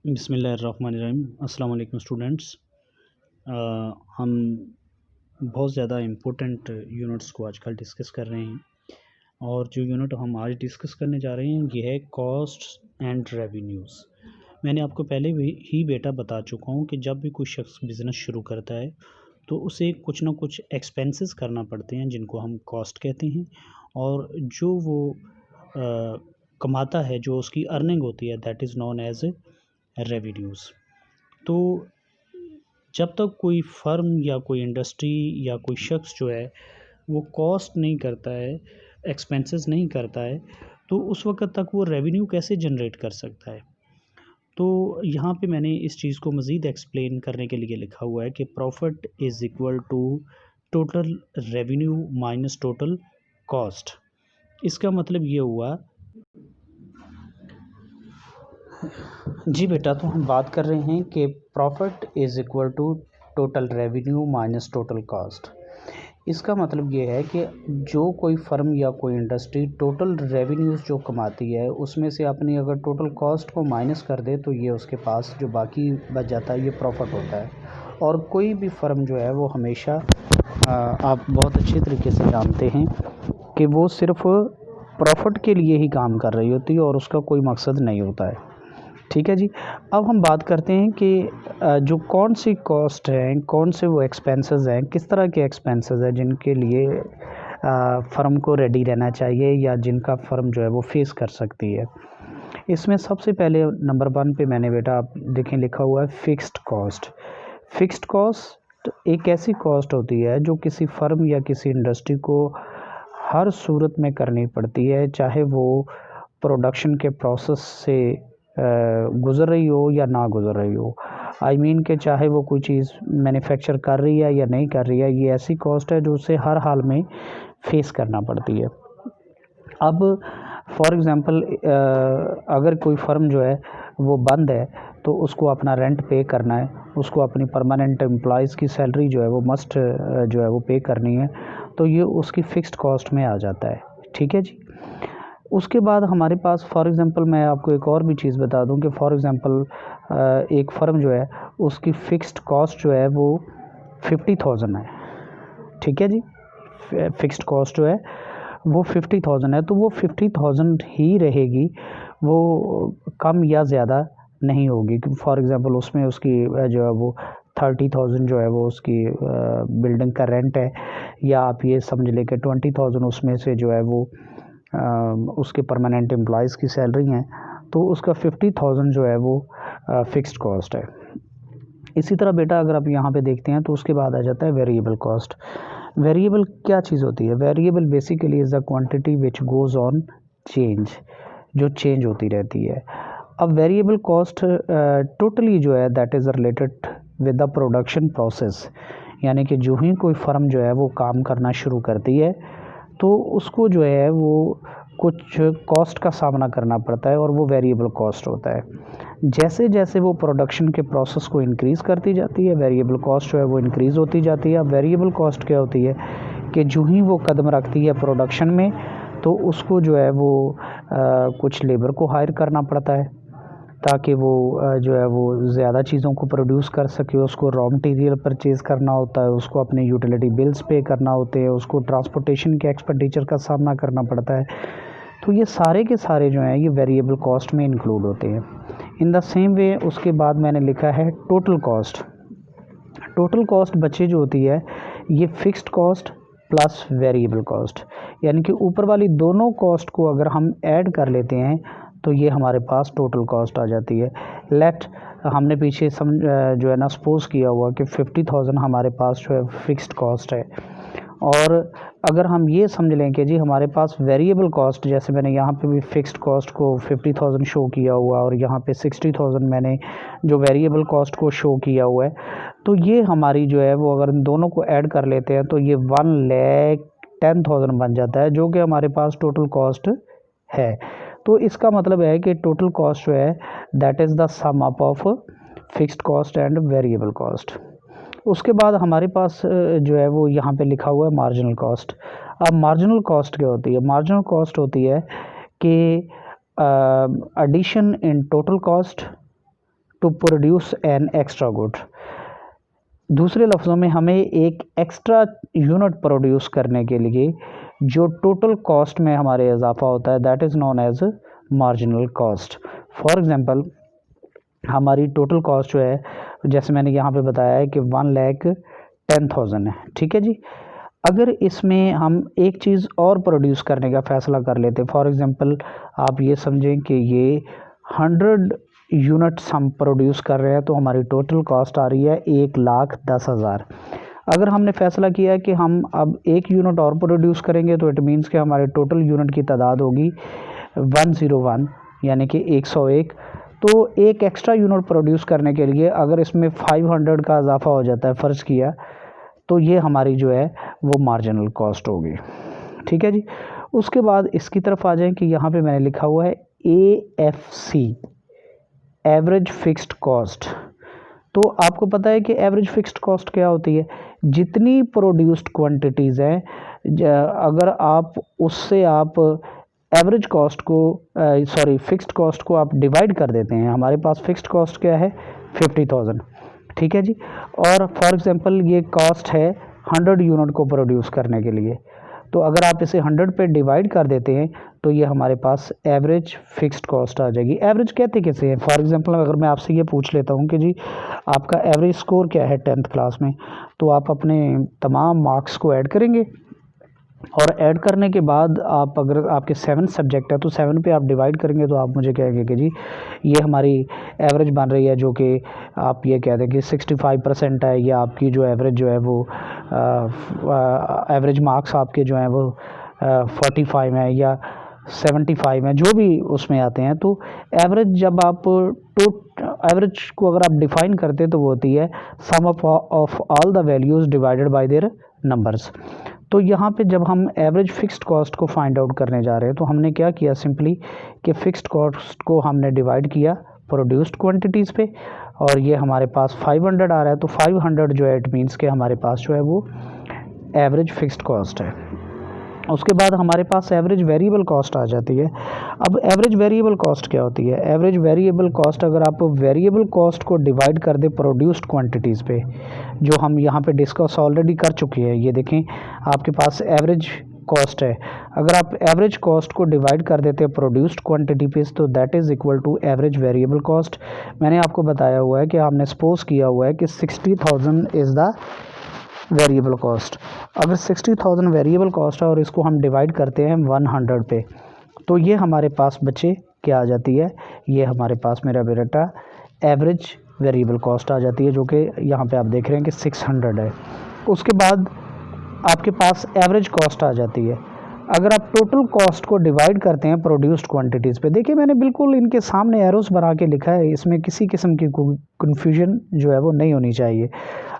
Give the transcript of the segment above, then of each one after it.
बिस्मिल्लाहिर्रहमानिर्रहीम। अस्सलाम वालेकुम स्टूडेंट्स। हम बहुत ज़्यादा इम्पोर्टेंट यूनिट्स को आजकल डिस्कस कर रहे हैं और जो यूनिट हम आज डिस्कस करने जा रहे हैं ये है कॉस्ट एंड रेवेन्यूज़। मैंने आपको पहले भी ही बेटा बता चुका हूँ कि जब भी कोई शख्स बिज़नेस शुरू करता है तो उसे कुछ ना कुछ एक्सपेंसेस करना पड़ते हैं जिनको हम कॉस्ट कहते हैं, और जो वो कमाता है, जो उसकी अर्निंग होती है, that is known as revenues. तो जब तक कोई फ़र्म या कोई इंडस्ट्री या कोई शख्स जो है वो कॉस्ट नहीं करता है, एक्सपेंसेस नहीं करता है, तो उस वक़्त तक वो रेवेन्यू कैसे जनरेट कर सकता है। तो यहाँ पे मैंने इस चीज़ को मज़ीद एक्सप्लेन करने के लिए लिखा हुआ है कि profit is equal to total revenue minus total cost. इसका मतलब ये हुआ जी बेटा, तो हम बात कर रहे हैं कि profit is equal to total revenue minus total cost. इसका मतलब ये है कि जो कोई फ़र्म या कोई इंडस्ट्री टोटल रेवेन्यूज़ जो कमाती है उसमें से अपनी अगर टोटल कॉस्ट को माइनस कर दे तो ये उसके पास जो बाकी बच जाता है ये प्रॉफिट होता है। और कोई भी फ़र्म जो है वो हमेशा आप बहुत अच्छे तरीके से जानते हैं कि वो सिर्फ प्रॉफिट के लिए ही काम कर रही होती है और उसका कोई मकसद नहीं होता है। ठीक है जी। अब हम बात करते हैं कि जो कौन सी कॉस्ट हैं, कौन से वो एक्सपेंसेस हैं, किस तरह के एक्सपेंसेस हैं जिनके लिए फ़र्म को रेडी रहना चाहिए या जिनका फ़र्म जो है वो फेस कर सकती है। इसमें सबसे पहले नंबर 1 पे मैंने बेटा आप देखें लिखा हुआ है फ़िक्स्ड कॉस्ट। फ़िक्स्ड कॉस्ट एक ऐसी कॉस्ट होती है जो किसी फ़र्म या किसी इंडस्ट्री को हर सूरत में करनी पड़ती है, चाहे वो प्रोडक्शन के प्रोसेस से गुज़र रही हो या ना गुज़र रही हो। आई मीन कि चाहे वो कोई चीज़ मैन्युफैक्चर कर रही है या नहीं कर रही है, ये ऐसी कॉस्ट है जो उसे हर हाल में फेस करना पड़ती है। अब फॉर एग्ज़ाम्पल अगर कोई फ़र्म जो है वो बंद है तो उसको अपना रेंट पे करना है, उसको अपनी परमानेंट एम्प्लॉइज़ की सैलरी जो है वो मस्ट जो है वो पे करनी है, तो ये उसकी फ़िक्स्ड कॉस्ट में आ जाता है। ठीक है जी। उसके बाद हमारे पास फॉर एग्ज़ाम्पल मैं आपको एक और भी चीज़ बता दूं कि फॉर एग्ज़ाम्पल एक फ़र्म जो है उसकी फ़िक्स्ड कॉस्ट जो है वो 50,000 है। ठीक है जी। फ़िक्स्ड कॉस्ट जो है वो 50,000 है, तो वो 50,000 ही रहेगी, वो कम या ज़्यादा नहीं होगी। फॉर एग्ज़ाम्पल उसमें उसकी जो है वो 30,000 जो है वो उसकी बिल्डिंग का रेंट है, या आप ये समझ लें कि 20,000 उसमें से जो है वो उसके परमानेंट एम्प्लॉइज़ की सैलरी हैं, तो उसका 50,000 जो है वो फ़िक्स्ड कॉस्ट है। इसी तरह बेटा अगर आप यहाँ पे देखते हैं तो उसके बाद आ जाता है वेरिएबल कॉस्ट। वेरिएबल क्या चीज़ होती है? Variable basically is the quantity which goes on change, जो चेंज होती रहती है। अब वेरिएबल कॉस्ट टोटली जो है that is related with the production process, यानी कि जो ही कोई फ़र्म जो है वो काम करना शुरू करती है तो उसको जो है वो कुछ कॉस्ट का सामना करना पड़ता है और वो वेरिएबल कॉस्ट होता है। जैसे जैसे वो प्रोडक्शन के प्रोसेस को इंक्रीज़ करती जाती है वेरिएबल कॉस्ट जो है वो इंक्रीज़ होती जाती है। अब वेरिएबल कॉस्ट क्या होती है कि जो ही वो कदम रखती है प्रोडक्शन में तो उसको जो है वो कुछ लेबर को हायर करना पड़ता है ताकि वो जो है वो ज़्यादा चीज़ों को प्रोड्यूस कर सके। उसको रॉ मटेरियल परचेज़ करना होता है, उसको अपने यूटिलिटी बिल्स पे करना होते हैं, उसको ट्रांसपोर्टेशन के एक्सपेंडिचर का सामना करना पड़ता है। तो ये सारे के सारे जो हैं ये वेरिएबल कॉस्ट में इंक्लूड होते हैं। इन द सेम वे उसके बाद मैंने लिखा है टोटल कॉस्ट। टोटल कॉस्ट बच्चे जो होती है ये fixed cost plus variable cost, यानी कि ऊपर वाली दोनों कॉस्ट को अगर हम ऐड कर लेते हैं तो ये हमारे पास टोटल कॉस्ट आ जाती है। लेट हमने पीछे जो है ना सपोज़ किया हुआ कि 50,000 हमारे पास जो है फ़िक्स्ड कॉस्ट है, और अगर हम ये समझ लें कि जी हमारे पास वेरिएबल कॉस्ट, जैसे मैंने यहाँ पे भी फ़िक्स्ड कॉस्ट को 50,000 शो किया हुआ और यहाँ पे 60,000 मैंने जो वेरिएबल कॉस्ट को शो किया हुआ है, तो ये हमारी जो है वो अगर इन दोनों को ऐड कर लेते हैं तो ये 1,10,000 बन जाता है, जो कि हमारे पास टोटल कॉस्ट है। तो इसका मतलब है कि टोटल कॉस्ट जो है that is the sum up of fixed cost and variable cost. उसके बाद हमारे पास जो है वो यहाँ पे लिखा हुआ है मार्जिनल कॉस्ट। अब मार्जिनल कॉस्ट क्या होती है? मार्जिनल कॉस्ट होती है कि addition in total cost to produce an extra good. दूसरे लफ्ज़ों में हमें एक एक्स्ट्रा यूनिट प्रोड्यूस करने के लिए जो टोटल कॉस्ट में हमारे इजाफा होता है that is known as marginal cost. For example हमारी टोटल कॉस्ट जो है, जैसे मैंने यहाँ पे बताया है कि 1,10,000 है, ठीक है जी। अगर इसमें हम एक चीज़ और प्रोड्यूस करने का फ़ैसला कर लेते, फॉर एग्जांपल आप ये समझें कि ये 100 यूनिट्स हम प्रोड्यूस कर रहे हैं, तो हमारी टोटल कॉस्ट आ रही है 1,10,000। अगर हमने फ़ैसला किया है कि हम अब एक यूनिट और प्रोड्यूस करेंगे, तो इट मीन्स कि हमारे टोटल यूनिट की तादाद होगी 101, यानी कि 101। तो एक एक्स्ट्रा यूनिट प्रोड्यूस करने के लिए अगर इसमें 500 का इजाफा हो जाता है, फ़र्ज़ किया, तो ये हमारी जो है वो मार्जिनल कॉस्ट होगी, ठीक है जी। उसके बाद इसकी तरफ आ जाएं कि यहाँ पे मैंने लिखा हुआ है AFC, एवरेज फिक्स्ड कॉस्ट। तो आपको पता है कि एवरेज फिक्स्ड कॉस्ट क्या होती है? जितनी प्रोड्यूस्ड क्वांटिटीज़ हैं, अगर आप उससे आप एवरेज कॉस्ट को फिक्स्ड कॉस्ट को आप डिवाइड कर देते हैं। हमारे पास फिक्स्ड कॉस्ट क्या है? 50,000, ठीक है जी। और फॉर एग्जांपल ये कॉस्ट है 100 यूनिट को प्रोड्यूस करने के लिए, तो अगर आप इसे 100 पे डिवाइड कर देते हैं तो ये हमारे पास एवरेज फिक्स्ड कॉस्ट आ जाएगी। एवरेज कहते कैसे हैं? फॉर एग्जांपल अगर मैं आपसे ये पूछ लेता हूँ कि जी आपका एवरेज स्कोर क्या है 10th क्लास में, तो आप अपने तमाम मार्क्स को ऐड करेंगे और ऐड करने के बाद आप, अगर आपके 7 सब्जेक्ट है तो 7 पे आप डिवाइड करेंगे, तो आप मुझे कहेंगे कि जी ये हमारी एवरेज बन रही है, जो कि आप ये कह दें कि 65% है, या आपकी जो एवरेज जो है वो एवरेज मार्क्स आपके जो हैं वो 45 है या 75 है, जो भी उसमें आते हैं। तो एवरेज जब आप एवरेज को अगर आप डिफाइन करते हैं तो वो होती है sum of all the values divided by their numbers. तो यहाँ पे जब हम एवरेज फिक्स्ड कॉस्ट को फाइंड आउट करने जा रहे हैं, तो हमने क्या किया सिंपली कि फिक्स्ड कॉस्ट को हमने डिवाइड किया प्रोड्यूस्ड क्वांटिटीज़ पे, और ये हमारे पास 500 आ रहा है, तो 500 जो है इट मीन्स के हमारे पास जो है वो एवरेज फिक्स्ड कॉस्ट है। उसके बाद हमारे पास एवरेज वेरिएबल कॉस्ट आ जाती है। अब एवरेज वेरिएबल कॉस्ट क्या होती है? एवरेज वेरिएबल कॉस्ट, अगर आप वेरिएबल कॉस्ट को डिवाइड कर दें प्रोड्यूस्ड क्वांटिटीज़ पे, जो हम यहाँ पे डिस्कस ऑलरेडी कर चुके हैं, ये देखें आपके पास एवरेज कॉस्ट है, अगर आप एवरेज कॉस्ट को डिवाइड कर देते हैं प्रोड्यूस्ड क्वांटिटी पे, तो that is equal to average variable cost. मैंने आपको बताया हुआ है कि हमने सपोज किया हुआ है कि 60,000 इज़ द वेरिएबल कॉस्ट। अगर 60,000 वेरिएबल कॉस्ट है और इसको हम डिवाइड करते हैं 100 पे, तो ये हमारे पास बच्चे क्या आ जाती है? ये हमारे पास मेरा बेटा एवरेज वेरिएबल कॉस्ट आ जाती है, जो कि यहाँ पे आप देख रहे हैं कि 600 है। उसके बाद आपके पास एवरेज कॉस्ट आ जाती है। अगर आप टोटल कॉस्ट को डिवाइड करते हैं प्रोड्यूस्ड क्वांटिटीज़ पे, देखिए मैंने बिल्कुल इनके सामने एरोस बना के लिखा है, इसमें किसी किस्म की कन्फ्यूजन जो है वो नहीं होनी चाहिए।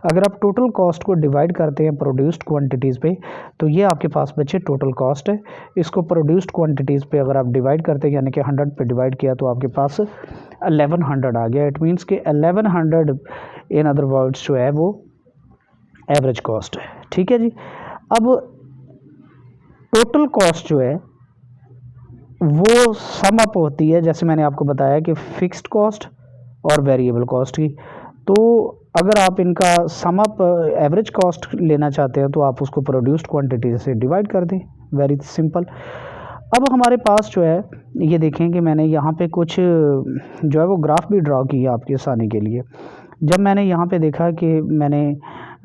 अगर आप टोटल कॉस्ट को डिवाइड करते हैं प्रोड्यूस्ड क्वांटिटीज़ पे, तो ये आपके पास बच्चे टोटल कॉस्ट है। इसको प्रोड्यूस्ड क्वांटिटीज़ पे अगर आप डिवाइड करते हैं, यानी कि 100 पे डिवाइड किया, तो आपके पास 1100 आ गया। इट मीन्स कि 1100 इन अदर वर्ड्स जो है वो एवरेज कॉस्ट है, ठीक है जी। अब टोटल कॉस्ट जो है वो सम अप होती है, जैसे मैंने आपको बताया कि फिक्स्ड कॉस्ट और वेरिएबल कॉस्ट की। तो अगर आप इनका सम अप एवरेज कॉस्ट लेना चाहते हैं, तो आप उसको प्रोड्यूस्ड क्वांटिटी से डिवाइड कर दें, वेरी सिंपल। अब हमारे पास जो है ये देखें कि मैंने यहाँ पे कुछ जो है वो ग्राफ भी ड्रॉ किया आपकी आसानी के लिए। जब मैंने यहाँ पे देखा कि मैंने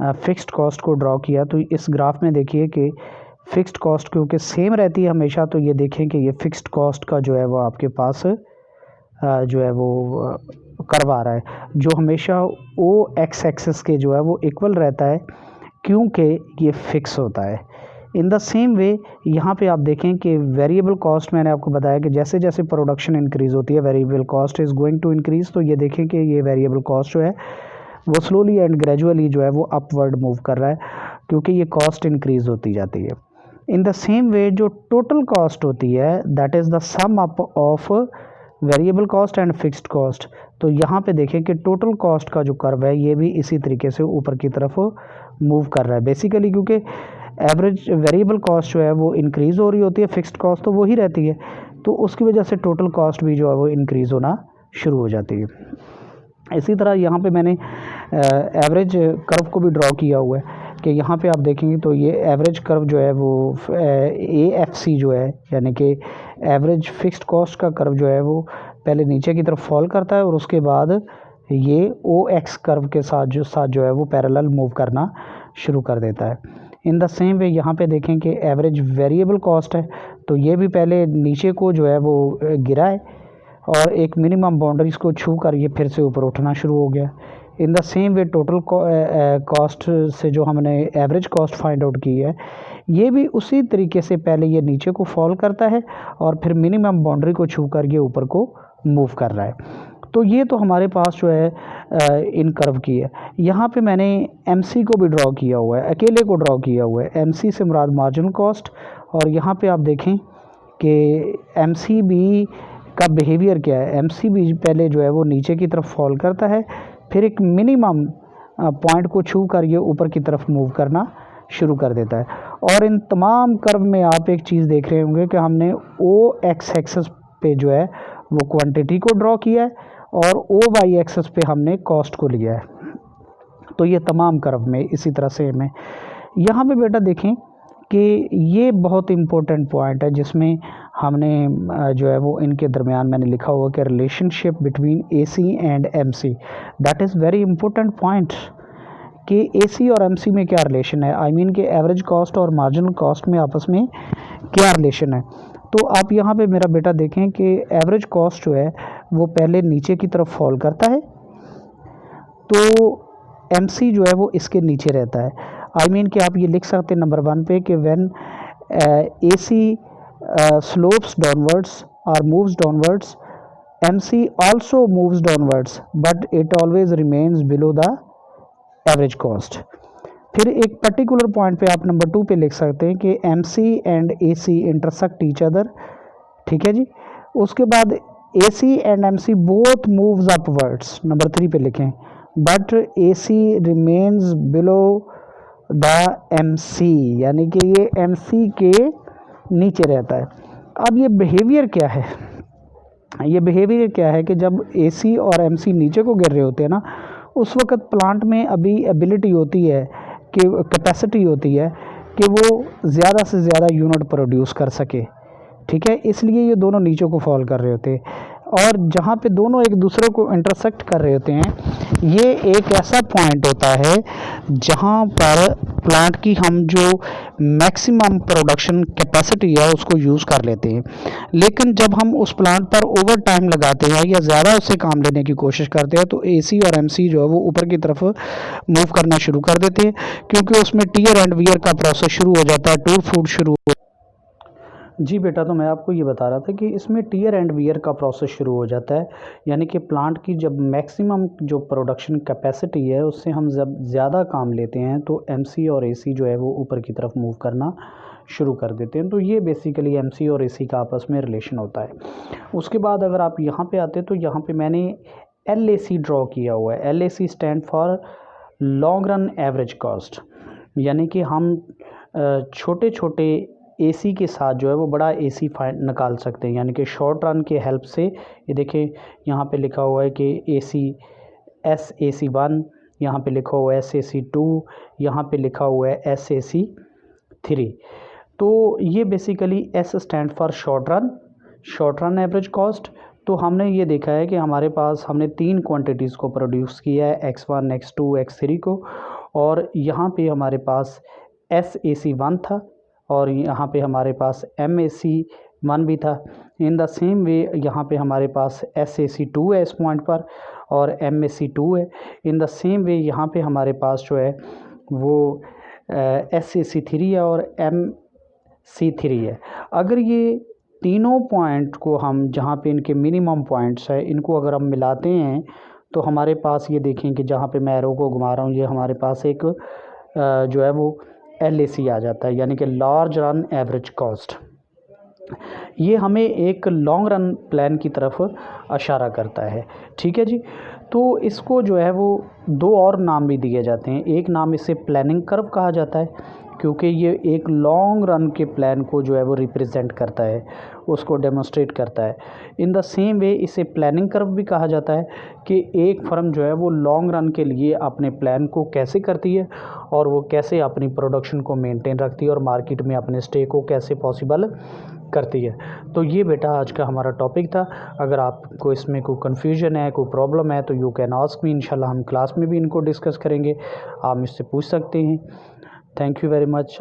फ़िक्स्ड कॉस्ट को ड्रॉ किया, तो इस ग्राफ में देखिए कि फ़िक्स्ड कॉस्ट क्योंकि सेम रहती है हमेशा, तो ये देखें कि ये फ़िक्स्ड कॉस्ट का जो है वो आपके पास जो है वो करवा रहा है, जो हमेशा ओ एक्स एक्सिस के जो है वो इक्वल रहता है, क्योंकि ये फ़िक्स होता है। इन द सेम वे यहाँ पे आप देखें कि वेरिएबल कॉस्ट, मैंने आपको बताया कि जैसे जैसे प्रोडक्शन इंक्रीज़ होती है variable cost is going to increase. तो ये देखें कि ये वेरिएबल कॉस्ट जो है वो स्लोली एंड ग्रेजुअली जो है वो अपवर्ड मूव कर रहा है, क्योंकि ये कॉस्ट इंक्रीज़ होती जाती है। इन द सेम वे जो टोटल कॉस्ट होती है that is the sum up of variable cost and fixed cost. तो यहाँ पे देखें कि टोटल कॉस्ट का जो कर्व है ये भी इसी तरीके से ऊपर की तरफ मूव कर रहा है, बेसिकली क्योंकि एवरेज वेरिएबल कॉस्ट जो है वो इंक्रीज़ हो रही होती है, फिक्स्ड कॉस्ट तो वही रहती है, तो उसकी वजह से टोटल कॉस्ट भी जो है वो इंक्रीज़ होना शुरू हो जाती है। इसी तरह यहाँ पे मैंने एवरेज कर्व को भी ड्रॉ किया हुआ है कि यहाँ पे आप देखेंगे तो ये एवरेज कर्व जो है वो AFC जो है, यानी कि एवरेज फिक्स्ड कॉस्ट का कर्व जो है वो पहले नीचे की तरफ फॉल करता है और उसके बाद ये OX कर्व के साथ जो है वो पैरेलल मूव करना शुरू कर देता है। इन द सेम वे यहाँ पे देखें कि एवरेज वेरिएबल कॉस्ट है, तो ये भी पहले नीचे को जो है वो गिरा है और एक मिनिमम बाउंड्रीज को छू कर ये फिर से ऊपर उठना शुरू हो गया। In the same way total cost से जो हमने एवरेज कॉस्ट फाइंड आउट की है, ये भी उसी तरीके से पहले ये नीचे को फॉल करता है और फिर मिनिमम बाउंड्री को छू कर ये ऊपर को मूव कर रहा है। तो ये तो हमारे पास जो है इन कर्व की है। यहाँ पे मैंने MC को भी ड्रॉ किया हुआ है, अकेले को ड्रॉ किया हुआ है। MC से मुराद मार्जिनल कॉस्ट, और यहाँ पे आप देखें कि MCB का बिहेवियर क्या है। MCB पहले जो है वो नीचे की तरफ फॉल करता है, फिर एक मिनिमम पॉइंट को छू कर ये ऊपर की तरफ मूव करना शुरू कर देता है। और इन तमाम कर्व में आप एक चीज़ देख रहे होंगे कि हमने OX एक्सेस पे जो है वो क्वांटिटी को ड्रॉ किया है और OY एक्सेस पे हमने कॉस्ट को लिया है। तो ये तमाम कर्व में इसी तरह से हमें यहाँ पे बेटा देखें कि ये बहुत इम्पोर्टेंट पॉइंट है जिसमें हमने जो है वो इनके दरमियान मैंने लिखा हुआ कि relationship between AC and MC, that is very important point कि AC और MC में क्या रिलेशन है। आई मीन कि एवरेज कॉस्ट और मार्जिनल कॉस्ट में आपस में क्या रिलेशन है। तो आप यहाँ पे मेरा बेटा देखें कि एवरेज कॉस्ट जो है वो पहले नीचे की तरफ फॉल करता है, तो MC जो है वो इसके नीचे रहता है। आई मीन कि आप ये लिख सकते हैं नंबर 1 पे कि when AC slopes downwards or moves downwards, MC also moves downwards but it always remains below the average cost। फिर एक पर्टिकुलर पॉइंट पे आप नंबर 2 पे लिख सकते हैं कि MC and AC intersect each other, ठीक है जी। उसके बाद AC and MC both moves upwards, number 3 पे लिखें, but AC remains below the MC, यानी कि ये MC के नीचे रहता है। अब ये बिहेवियर क्या है, ये बिहेवियर क्या है कि जब AC और MC नीचे को गिर रहे होते हैं ना, उस वक्त प्लांट में अभी एबिलिटी होती है कि कैपेसिटी होती है कि वो ज़्यादा से ज़्यादा यूनिट प्रोड्यूस कर सके, ठीक है। इसलिए ये दोनों नीचे को फॉल कर रहे होते हैं और जहाँ पे दोनों एक दूसरे को इंटरसेक्ट कर रहे होते हैं, ये एक ऐसा पॉइंट होता है जहाँ पर प्लांट की हम जो मैक्सिमम प्रोडक्शन कैपेसिटी है उसको यूज़ कर लेते हैं। लेकिन जब हम उस प्लांट पर ओवर टाइम लगाते हैं या ज़्यादा उससे काम लेने की कोशिश करते हैं तो AC और MC जो है वो ऊपर की तरफ मूव करना शुरू कर देते हैं, क्योंकि उसमें टीयर एंड वियर का प्रोसेस शुरू हो जाता है, टूट फूट शुरू हो। जी बेटा, तो मैं आपको ये बता रहा था कि इसमें टीयर एंड वियर का प्रोसेस शुरू हो जाता है, यानी कि प्लांट की जब मैक्सिमम जो प्रोडक्शन कैपेसिटी है उससे हम जब ज़्यादा काम लेते हैं तो MC और AC जो है वो ऊपर की तरफ मूव करना शुरू कर देते हैं। तो ये बेसिकली MC और AC का आपस में रिलेशन होता है। उसके बाद अगर आप यहाँ पे आते तो यहाँ पे मैंने LAC ड्रॉ किया हुआ है। LAC stand for long run average cost, यानी कि हम छोटे छोटे AC के साथ जो है वो बड़ा AC फाइंड निकाल सकते हैं, यानी कि शॉर्ट रन के हेल्प से। ये देखें यहाँ पे लिखा हुआ है कि SAC1, यहाँ पे लिखा हुआ है SAC2, यहाँ पे लिखा हुआ है SAC3। तो ये basically S stand for short run average cost. तो हमने ये देखा है कि हमारे पास हमने 3 क्वांटिटीज़ को प्रोड्यूस किया है, X1, X2, X3 को, और यहाँ पे हमारे पास SAC1 था और यहाँ पे हमारे पास MAC1 भी था। इन द सेम वे यहाँ पे हमारे पास SAC2 है इस पॉइंट पर और MAC2 है। इन द सेम वे यहाँ पे हमारे पास जो है वो SAC3 है और MC3 है। अगर ये तीनों पॉइंट को हम जहाँ पे इनके मिनिमम पॉइंट्स है इनको अगर हम मिलाते हैं तो हमारे पास ये देखें कि जहाँ पे मैं एरो को घुमा रहा हूँ ये हमारे पास एक जो है वो LAC आ जाता है, यानी कि लार्ज रन एवरेज कॉस्ट। ये हमें एक लॉन्ग रन प्लान की तरफ इशारा करता है, ठीक है जी। तो इसको जो है वो 2 और नाम भी दिए जाते हैं। एक नाम इसे प्लानिंग कर्व कहा जाता है क्योंकि ये एक लॉन्ग रन के प्लान को जो है वो रिप्रेजेंट करता है, उसको डेमोन्स्ट्रेट करता है। इन द सेम वे इसे प्लानिंग कर्व भी कहा जाता है कि एक फर्म जो है वो लॉन्ग रन के लिए अपने प्लान को कैसे करती है और वो कैसे अपनी प्रोडक्शन को मेंटेन रखती है और मार्केट में अपने स्टे को कैसे पॉसिबल करती है। तो ये बेटा आज का हमारा टॉपिक था। अगर आपको इसमें कोई कन्फ्यूजन है, कोई प्रॉब्लम है तो यू कैन आस्क मी। इंशाल्लाह हम क्लास में भी इनको डिस्कस करेंगे, आप मुझसे पूछ सकते हैं। Thank you very much.